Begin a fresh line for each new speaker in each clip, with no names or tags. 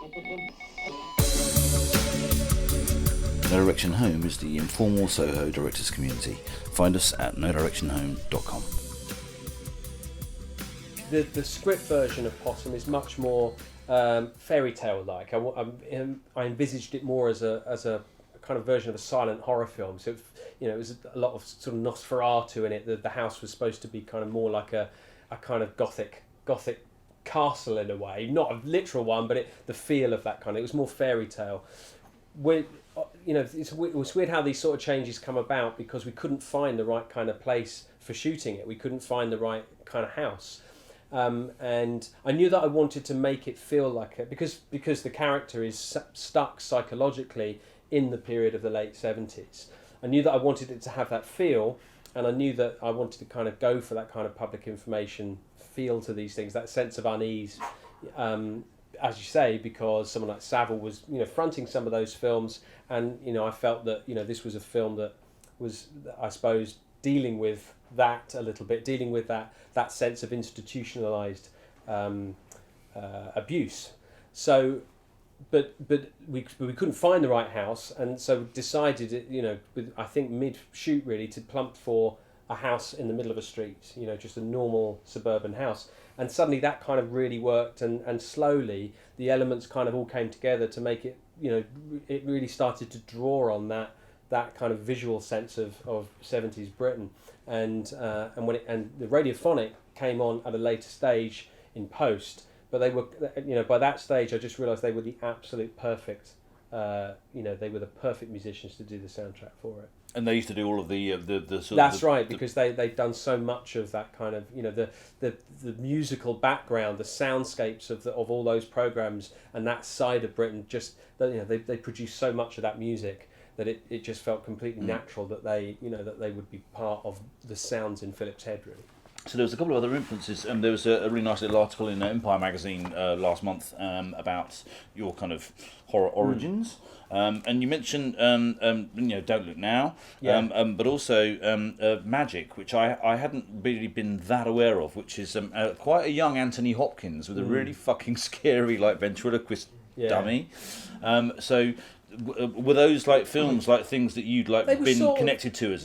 No Direction Home is the informal Soho directors community. Find us at nodirectionhome.com.
The script version of Possum is much more fairy tale like. I envisaged it more as a kind of version of a silent horror film. So it was a lot of sort of Nosferatu in it. The house was supposed to be kind of more like a kind of gothic castle in a way, not a literal one, but the feel of that kind of. It was more fairy tale. It was weird how these sort of changes come about because we couldn't find the right kind of place for shooting it. We couldn't find the right kind of house. And I knew that I wanted to make it feel like it because the character is stuck psychologically in the period of the late 70s. I knew that I wanted it to have that feel, and I knew that I wanted to kind of go for that kind of public information feel to these things, that sense of unease, as you say, because someone like Saville was fronting some of those films, and I felt that this was a film that was, I suppose, dealing with that a little bit, dealing with that sense of institutionalized abuse. So, but we couldn't find the right house, and so decided, I think mid-shoot really, to plump for a house in the middle of a street, just a normal suburban house. And suddenly that kind of really worked, and slowly the elements kind of all came together to make it, it really started to draw on that kind of visual sense of 70s Britain. And the radiophonic came on at a later stage in post, but they were, by that stage I just realised they were the absolute perfect, they were the perfect musicians to do the soundtrack for it.
And they used to do all of the sort
That's
of
right, because they've done so much of that kind of, the musical background, the soundscapes of all those programs and that side of Britain. Just they produced so much of that music that it just felt completely natural that they would be part of the sounds in Philip's Head, really.
So there was a couple of other influences. There was a really nice little article in Empire magazine last month about your kind of horror origins. And you mentioned, Don't Look Now, but also Magic, which I hadn't really been that aware of, which is quite a young Anthony Hopkins with a really fucking scary ventriloquist dummy. So were those films things that you'd been connected to as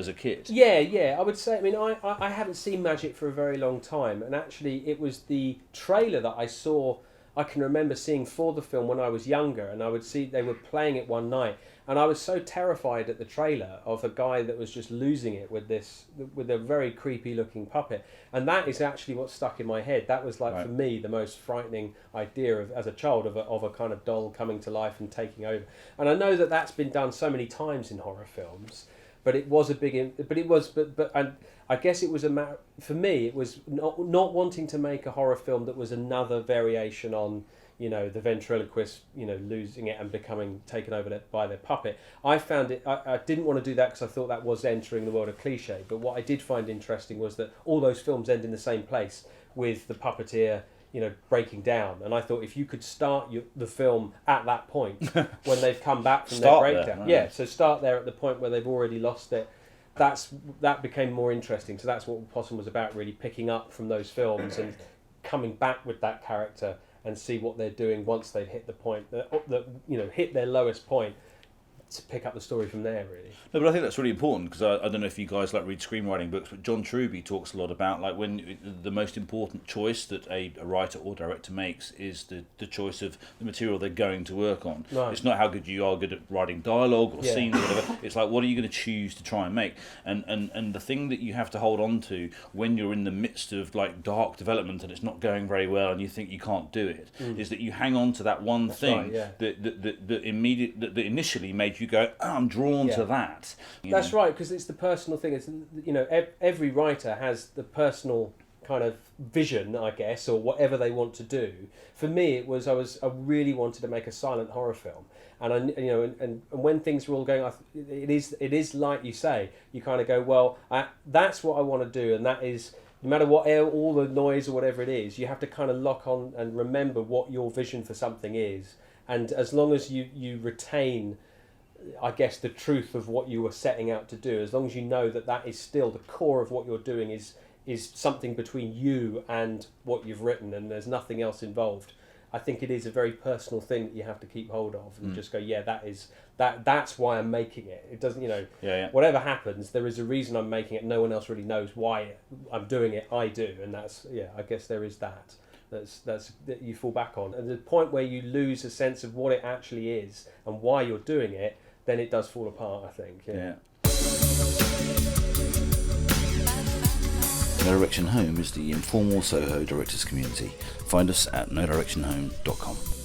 a kid?
Yeah, I would say. I mean, I haven't seen Magic for a very long time, and actually, it was the trailer that I saw. I can remember seeing for the film when I was younger, and I would see they were playing it one night, and I was so terrified at the trailer of a guy that was just losing it with a very creepy looking puppet, and that is actually what stuck in my head. That was for me the most frightening idea as a child of a kind of doll coming to life and taking over. And I know that that's been done so many times in horror films, but it was a big. I guess it was a matter, for me, it was not wanting to make a horror film that was another variation on, the ventriloquist, losing it and becoming taken over by their puppet. I found it, I didn't want to do that because I thought that was entering the world of cliche, but what I did find interesting was that all those films end in the same place with the puppeteer, breaking down. And I thought if you could start the film at that point, when they've come back from their breakdown. So start there at the point where they've already lost it. That became more interesting. So that's what Possum was about, really, picking up from those films and coming back with that character and see what they're doing once they've hit the point hit their lowest point, to pick up the story from there, really.
No, but I think that's really important because I don't know if you guys read screenwriting books, but John Truby talks a lot about when the most important choice that a writer or director makes is the choice of the material they're going to work on. Right. It's not how good you are good at writing dialogue or scenes or whatever. It's what are you going to choose to try and make? And the thing that you have to hold on to when you're in the midst of dark development and it's not going very well and you think you can't do it is that you hang on to that one thing that initially made you go, I'm drawn to that.
That's right, because it's the personal thing. It's every writer has the personal kind of vision, I guess, or whatever they want to do. For me, it was I really wanted to make a silent horror film, and and when things were all going, it is like you say, you kind of go, well, that's what I want to do, and that is. No matter what, all the noise or whatever it is, you have to kind of lock on and remember what your vision for something is, and as long as you retain, I guess, the truth of what you were setting out to do, as long as you know that is still the core of what you're doing is something between you and what you've written, and there's nothing else involved, I think it is a very personal thing that you have to keep hold of and just go, yeah, that's why I'm making it. It doesn't, whatever happens, there is a reason I'm making it. No one else really knows why I'm doing it. I do, and that's, I guess there is that. That's that you fall back on. And the point where you lose a sense of what it actually is and why you're doing it, then it does fall apart, I think. Yeah.
No Direction Home is the informal Soho directors community. Find us at nodirectionhome.com.